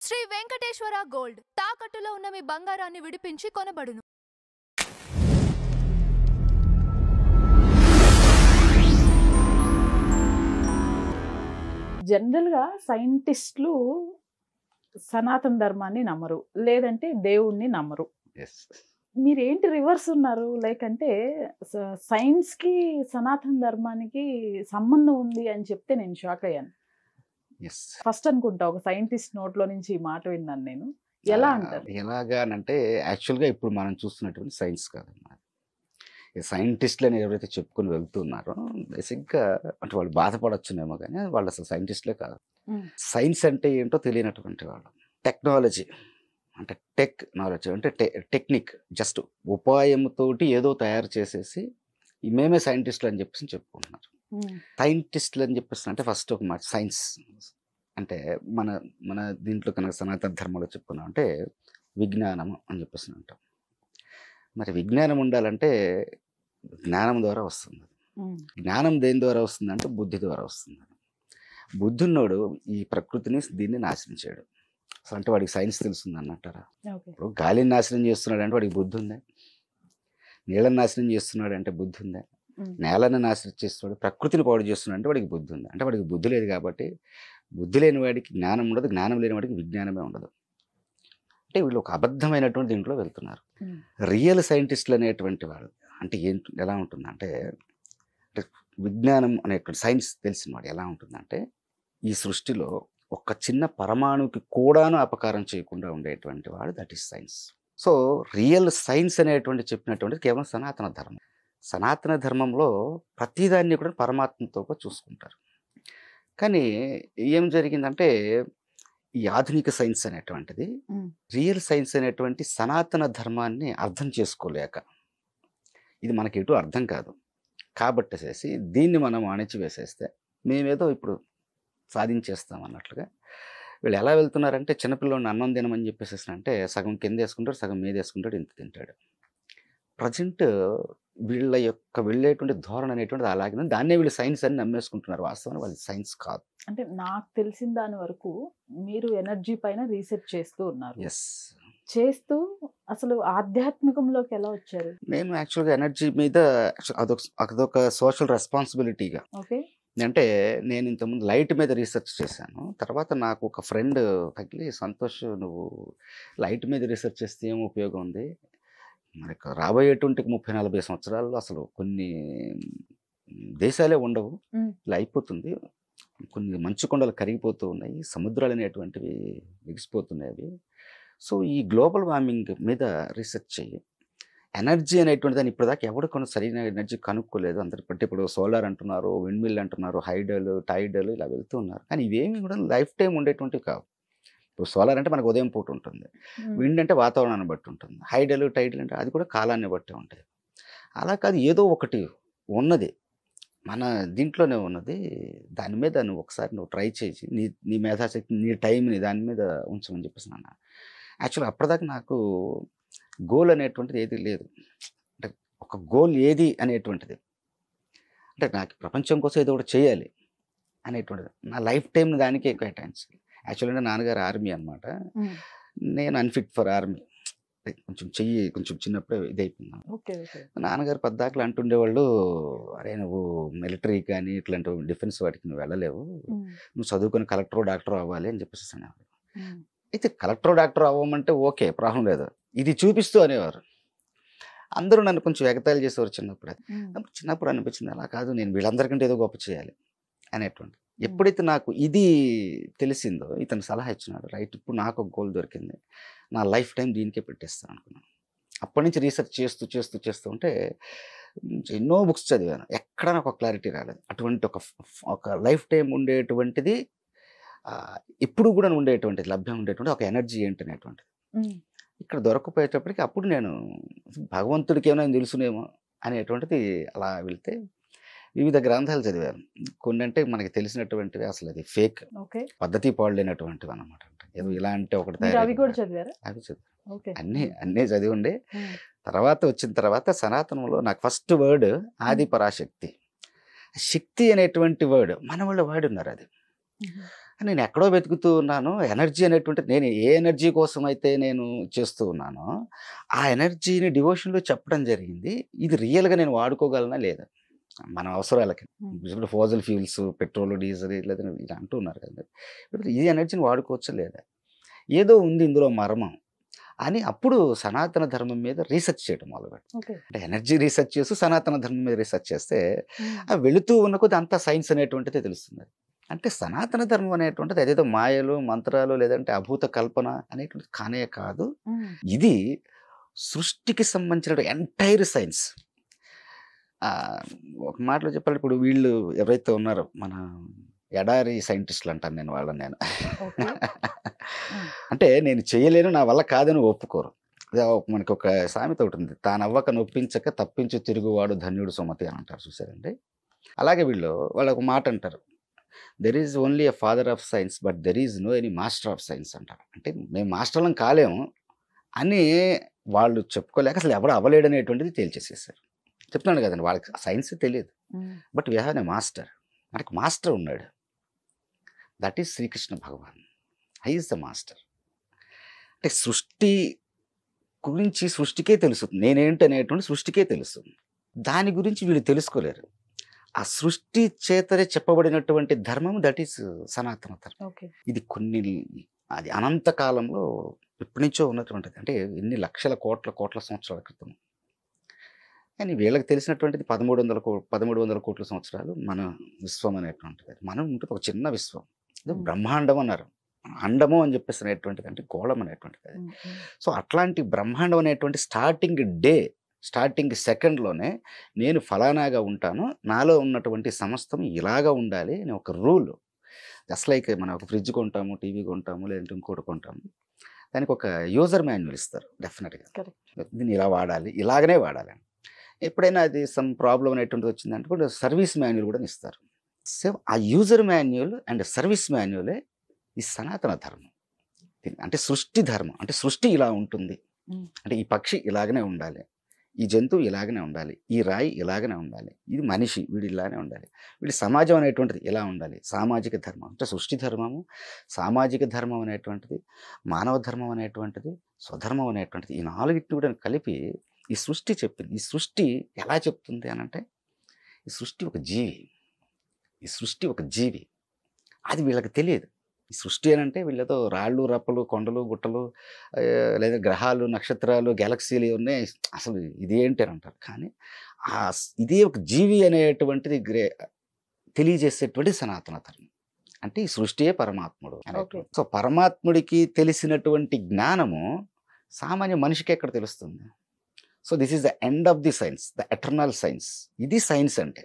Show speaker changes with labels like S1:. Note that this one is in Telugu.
S1: శ్రీ వెంకటేశ్వర గోల్డ్ తాకట్టులో ఉన్న మీ బంగారాన్ని విడిపించి కొనబడును.
S2: జనరల్‌గా సైంటిస్టులు సనాతన ధర్మాన్ని నమ్మరు. లేదంటే దేవుడిని నమ్మరు.
S3: యెస్.
S2: మీరేంటి రివర్స్ ఉన్నారు? లైక్ అంటే సైన్స్‌కి సనాతన ధర్మానికి సంబంధం ఉంది అని చెప్తే నేను షాక్ అయ్యాను.
S3: యెస్.
S2: ఫస్ట్ అనుకుంటా ఒక సైంటిస్ట్ నోట్లో నుంచి ఈ మాట విన్నాను నేను. ఎలా అంటారు?
S3: ఎలాగా అనంటే యాక్చువల్‌గా ఇప్పుడు మనం చూస్తున్నటువంటి సైన్స్ కాదన్నమాట. ఈ సైంటిస్టులని ఎవరైతే చెప్పుకొని వెళ్తున్నారో బేసిక్‌గా అంటే వాళ్ళు బాధపడొచ్చునేమో గానీ వాళ్ళు అసలు సైంటిస్టులే కాదు. సైన్స్ అంటే ఏంటో తెలియనటువంటి వాళ్ళు. టెక్నాలజీ అంటే టెక్ నాలెడ్జ్ అంటే టెక్నిక్ జస్ట్ ఉపాయంతోటి ఏదో తయారు చేసేసి మేమే సైంటిస్టులు అని చెప్పేసి చెప్పుకుంటున్నారు. సైంటిస్టులు అని చెప్పేసి అంటే ఫస్ట్ ఒక మాట సైన్స్ అంటే మన మన దీంట్లో కనుక సనాతన ధర్మంలో చెప్పుకున్నాం అంటే విజ్ఞానం అని చెప్పేసి అంటాం. మరి విజ్ఞానం ఉండాలంటే జ్ఞానం ద్వారా వస్తుంది. జ్ఞానం దేని ద్వారా వస్తుంది అంటే బుద్ధి ద్వారా వస్తుంది. బుద్ధున్నోడు ఈ ప్రకృతిని దీన్ని నాశనం చేయడు. అసలు అంటే వాడికి సైన్స్ తెలుస్తుంది అన్నట్టారా? ఇప్పుడు గాలిని నాశనం చేస్తున్నాడు అంటే వాడికి బుద్ధి ఉందా? నీళ్ళని నాశనం చేస్తున్నాడు అంటే బుద్ధి ఉందా? నేలని నాశనం చేస్తున్నాడు, ప్రకృతిని పాడు చేస్తున్నాడు అంటే వాడికి బుద్ధి ఉంది. అంటే వాడికి బుద్ధి లేదు కాబట్టి బుద్ధి లేని వాడికి జ్ఞానం ఉండదు, జ్ఞానం లేని వాడికి విజ్ఞానమే ఉండదు. అంటే వీళ్ళు ఒక అబద్ధమైనటువంటి దీంట్లో వెళ్తున్నారు. రియల్ సైంటిస్టులు అనేటువంటి వాళ్ళు అంటే ఏంటి ఎలా ఉంటుందంటే విజ్ఞానం అనేటువంటి సైన్స్ తెలిసిన వాడు ఎలా ఉంటుందంటే ఈ సృష్టిలో ఒక చిన్న పరమాణువుకి కూడాను అపకారం చేయకుండా ఉండేటువంటి వాడు that is science. So real science అనేటువంటి చెప్పినటువంటి కేవలం సనాతన ధర్మం. సనాతన ధర్మంలో ప్రతిదాన్ని కూడా పరమాత్మతో చూసుకుంటారు. కానీ ఏం జరిగిందంటే ఈ ఆధునిక సైన్స్ అనేటువంటిది రియల్ సైన్స్ అనేటువంటి సనాతన ధర్మాన్ని అర్థం చేసుకోలేక ఇది మనకి ఎటు అర్థం కాదు కాబట్టేసేసి దీన్ని మనం అణిచివేసేస్తే మేమేదో ఇప్పుడు సాధించేస్తాం అన్నట్లుగా వీళ్ళు ఎలా వెళ్తున్నారంటే చిన్నపిల్లని అన్నం తినమని చెప్పేసి అంటే సగం కింద వేసుకుంటాడు, సగం మీద వేసుకుంటాడు, ఇంత తింటాడు. ప్రజెంట్ వీళ్ళ యొక్క వెళ్ళేటువంటి ధోరణి అనేటువంటిది అలాగే దాన్నే వీళ్ళు సైన్స్ అని నమ్మేసుకుంటున్నారు. వాస్తవానికి వాళ్ళు సైన్స్ కాదు.
S2: అంటే నాకు తెలిసిన దాని వరకు మీరు ఎనర్జీ పైన రీసెర్చ్ చేస్తూ ఉన్నారు.
S3: ఎస్.
S2: చేస్తూ అసలు ఆధ్యాత్మికంలోకి ఎలా వచ్చారు?
S3: నేను యాక్చువల్గా ఎనర్జీ మీద అదొక సోషల్ రెస్పాన్సిబిలిటీగా
S2: ఓకే.
S3: అంటే నేను ఇంతకుముందు లైట్ మీద రీసెర్చ్ చేశాను. తర్వాత నాకు ఒక ఫ్రెండ్ తగిలి సంతోష్ నువ్వు లైట్ మీద రీసెర్చ్ చేస్తే ఏం ఉపయోగం ఉంది, మరి రాబోయేటువంటి 30-40 సంవత్సరాల్లో అసలు కొన్ని దేశాలే ఉండవు, ఇలా అయిపోతుంది, కొన్ని మంచు కొండలు కరిగిపోతూ ఉన్నాయి, సముద్రాలు అనేటువంటివి ఎగిసిపోతున్నాయి అవి. సో ఈ గ్లోబల్ వార్మింగ్ మీద రీసెర్చ్ చెయ్యి. ఎనర్జీ అనేటువంటి దాన్ని ఇప్పటిదాకా ఎవరు కొన్ని సరైన ఎనర్జీ కనుక్కోలేదు. అందరి బట్టి ఇప్పుడు సోలార్ అంటున్నారు, విండ్ మిల్ అంటున్నారు, హైడల్ టైడల్ ఇలా వెళ్తూ ఉన్నారు. కానీ ఇవేమి కూడా లైఫ్ టైం ఉండేటువంటివి కావు. ఇప్పుడు సోలార్ అంటే మనకు ఉదయం పూట ఉంటుంది, విండ్ అంటే వాతావరణాన్ని బట్టి ఉంటుంది, హైడల్ టైడల్ అంటే అది కూడా కాలాన్ని బట్టి ఉంటాయి. అలా కాదు, ఏదో ఒకటి ఉన్నది మన దీంట్లోనే ఉన్నది, దాని మీద నువ్వు ఒకసారి నువ్వు ట్రై చేసి నీ మేధాశక్తి నీ టైంని దాని మీద ఉంచమని చెప్పేసి అన్న. యాక్చువల్గా అప్పటిదాకా నాకు గోల్ అనేటువంటిది ఏది లేదు. అంటే ఒక గోల్ ఏది అనేటువంటిది అంటే నాకు ప్రపంచం కోసం ఏదో ఒకటి చేయాలి అనేటువంటిది నా లైఫ్ టైంని దానికే కేటాయించాలి. యాక్చువల్గా నాన్నగారు ఆర్మీ అనమాట. నేను అన్ఫిట్ ఫర్ ఆర్మీ, కొంచెం చిన్నప్పుడే ఇదైపోయింది. నాన్నగారు పద్దాకలు అంటుండేవాళ్ళు, అరే నువ్వు మిలిటరీ కానీ ఇట్లాంటి డిఫెన్స్ వాటికి నువ్వు వెళ్ళలేవు, నువ్వు చదువుకొని కలెక్టర్ డాక్టర్ అవ్వాలి అని చెప్పేసి అనేవారు. అయితే కలెక్టర్ డాక్టర్ అవ్వమంటే ఓకే, ప్రాబ్లం లేదు, ఇది చూపిస్తూ అనేవారు. అందరూ నన్ను కొంచెం ఎగతాళి చేసేవారు చిన్నప్పుడు అనిపించింది అలా కాదు, నేను వీళ్ళందరికంటే ఏదో గొప్ప చేయాలి అనేటువంటి. ఎప్పుడైతే నాకు ఇది తెలిసిందో ఇతను సలహా ఇచ్చినాడు, రైట్ ఇప్పుడు నాకు ఒక గోల్ దొరికింది, నా లైఫ్ టైం దీనికే పెట్టేస్తాను అనుకున్నాను. అప్పటి నుంచి రీసెర్చ్ చేస్తూ ఉంటే ఎన్నో బుక్స్ చదివాను, ఎక్కడ నాకు ఒక క్లారిటీ రాలేదు. అటువంటి ఒక లైఫ్ టైం ఉండేటువంటిది ఎప్పుడు కూడా ఉండేటువంటిది లభ్యం ఉండేటువంటి ఒక ఎనర్జీ ఏంటి అనేటువంటిది ఇక్కడ దొరకపోయేటప్పటికి అప్పుడు నేను భగవంతుడికి ఏమైనా తెలుసునేమో అనేటువంటిది అలా వెళ్తే వివిధ గ్రంథాలు చదివాను. కొన్ని అంటే మనకి తెలిసినటువంటివి అసలు అది ఫేక్, పద్ధతి పాడలేనటువంటివి అనమాట. ఏదో ఇలా అంటే ఒకటి అవి చదివాను, అన్నీ చదివి ఉండే. తర్వాత వచ్చిన తర్వాత సనాతనంలో నాకు ఫస్ట్ వర్డ్ ఆది పరాశక్తి. శక్తి అనేటువంటి వర్డ్ మన వాళ్ళు వాడున్నారు. అది నేను ఎక్కడో వెతుకుతూ ఉన్నాను. ఎనర్జీ అనేటువంటిది నేను ఏ ఎనర్జీ కోసం అయితే నేను చేస్తూ ఉన్నానో, ఆ ఎనర్జీని డివోషన్‌లో చెప్పడం జరిగింది. ఇది రియల్‌గా నేను వాడుకోగలనా లేదా? మన అవసరాలకి. ఇప్పుడు ఫోసిల్ ఫ్యూల్స్, పెట్రోల్, డీజిల్ లేదా ఇలా అంటూ ఉన్నారు కదా! ఇప్పుడు ఈ ఎనర్జీని వాడుకోవచ్చా లేదా? ఏదో ఉంది ఇందులో మర్మం అని అప్పుడు సనాతన ధర్మం మీద రీసెర్చ్ చేయడం మొదలుపెట్టాను.
S2: ఓకే.
S3: అంటే ఎనర్జీ రీసెర్చ్ చేస్తూ సనాతన ధర్మం మీద రీసెర్చ్ చేస్తే వెళుతూ ఉన్న కొద్దీ అంతా సైన్స్ అనేటువంటిదే తెలుస్తుంది. అంటే సనాతన ధర్మం అనేటువంటిది అదేదో మాయలు, మంత్రాలు లేదంటే అభూత కల్పన అనేటువంటిది కానే కాదు. ఇది సృష్టికి సంబంధించిన ఎంటైర్ సైన్స్. ఒక మాటలో చెప్పాలంటే ఇప్పుడు వీళ్ళు ఎవరైతే ఉన్నారో మన ఎడారి సైంటిస్టులు అంటాను నేను వాళ్ళని నేను.
S2: ఓకే.
S3: అంటే నేను చేయలేను, నా వల్ల కాదని ఒప్పుకోరు. మనకి ఒక సామెత ఒకటి ఉంది, తానవ్వక నొప్పించక తప్పించి తిరుగువాడు ధన్యుడు సుమతి అని అంటారు చూసారండి. అలాగే వాళ్ళు ఒక మాట అంటారు, there is only a father of science but there is no any master of science అంటారు. అంటే మేము మాస్టర్లం కాలేము అని వాళ్ళు చెప్పుకోలేక అసలు ఎవరు అవ్వలేడనేటువంటిది తేల్చేసేసారు. చెప్తున్నాను కదండి, వాళ్ళకి సైన్స్ తెలియదు. But we have a master. మనకి మాస్టర్ ఉన్నాడు. That is Sri Krishna Bhagwan. He is the master. అంటే సృష్టి గురించి సృష్టికే తెలుసు, నేనేంటి అనేటువంటి సృష్టికే తెలుసు. దాని గురించి వీళ్ళు తెలుసుకోలేరు. ఆ సృష్టి చేతనే చెప్పబడినటువంటి ధర్మం దట్ ఈస్ సనాతన ధర్మం.
S2: ఓకే.
S3: ఇది అది అనంత కాలంలో ఎప్పటి నుంచో ఉన్నటువంటిది. అంటే ఎన్ని లక్షల కోట్ల సంవత్సరాల క్రితం. కానీ వీళ్ళకి తెలిసినటువంటిది 1300 కోట్ల సంవత్సరాలు మన విశ్వం అనేటువంటిది. మనం ఉంటుంది ఒక చిన్న విశ్వం. ఇది బ్రహ్మాండం అన్నారు. అండము అని చెప్పేసి అనేటువంటిది అంటే గోళం అనేటువంటిది అది. సో అట్లాంటి బ్రహ్మాండం అనేటువంటి స్టార్టింగ్ సెకండ్లోనే నేను ఫలానాగా ఉంటాను, నాలో ఉన్నటువంటి సమస్తం ఇలాగా ఉండాలి అని ఒక రూల్. జస్ట్ లైక్ మనం ఒక ఫ్రిడ్జ్ కొంటాము, టీవీ కొంటాము, లేదంటే ఇంకోటి కొంటాము, దానికి ఒక యూజర్ మాన్యువల్ ఇస్తారు డెఫినెట్గా. దీన్ని ఇలా వాడాలి, ఇలాగనే వాడాలి. ఎప్పుడైనా అది సమ్ ప్రాబ్లం అనేటువంటిది వచ్చిందంటే కూడా సర్వీస్ మాన్యువల్ కూడా ఇస్తారు. సో ఆ యూజర్ మాన్యువల్ అండ్ సర్వీస్ మాన్యువలే ఈ సనాతన ధర్మం. అంటే సృష్టి ధర్మం. అంటే సృష్టి ఇలా ఉంటుంది, అంటే ఈ పక్షి ఇలాగనే ఉండాలి, ఈ జంతువు ఇలాగనే ఉండాలి, ఈ రాయి ఇలాగనే ఉండాలి, ఇది మనిషి వీడు ఇలానే ఉండాలి, వీడి సమాజం అనేటువంటిది ఇలా ఉండాలి. సామాజిక ధర్మం అంటే సృష్టి ధర్మము, సామాజిక ధర్మం అనేటువంటిది, మానవ ధర్మం అనేటువంటిది, స్వధర్మం అనేటువంటిది, ఈ నాలుగిటిని కూడా కలిపి ఈ సృష్టి చెప్పింది. ఈ సృష్టి ఎలా చెప్తుంది అనంటే ఈ సృష్టి ఒక జీవి. అది వీళ్ళకి తెలియదు. ఈ సృష్టి అని అంటే వీళ్ళతో రాళ్ళు, రప్పలు, కొండలు, గుట్టలు, లేదా గ్రహాలు, నక్షత్రాలు, గ్యాలక్సీలు ఉన్నాయి, అసలు ఇది ఏంటి అని అంటారు. కానీ ఇదే ఒక జీవి అనేటువంటిది తెలియజేసేటువంటి సనాతన ధర్మం. అంటే ఈ సృష్టియే పరమాత్ముడు అనేటువంటి. సో పరమాత్ముడికి తెలిసినటువంటి జ్ఞానము సామాన్య మనిషికి ఎక్కడ తెలుస్తుంది? So this is the end of the science, the eternal science. ఇది సైన్స్ అంటే.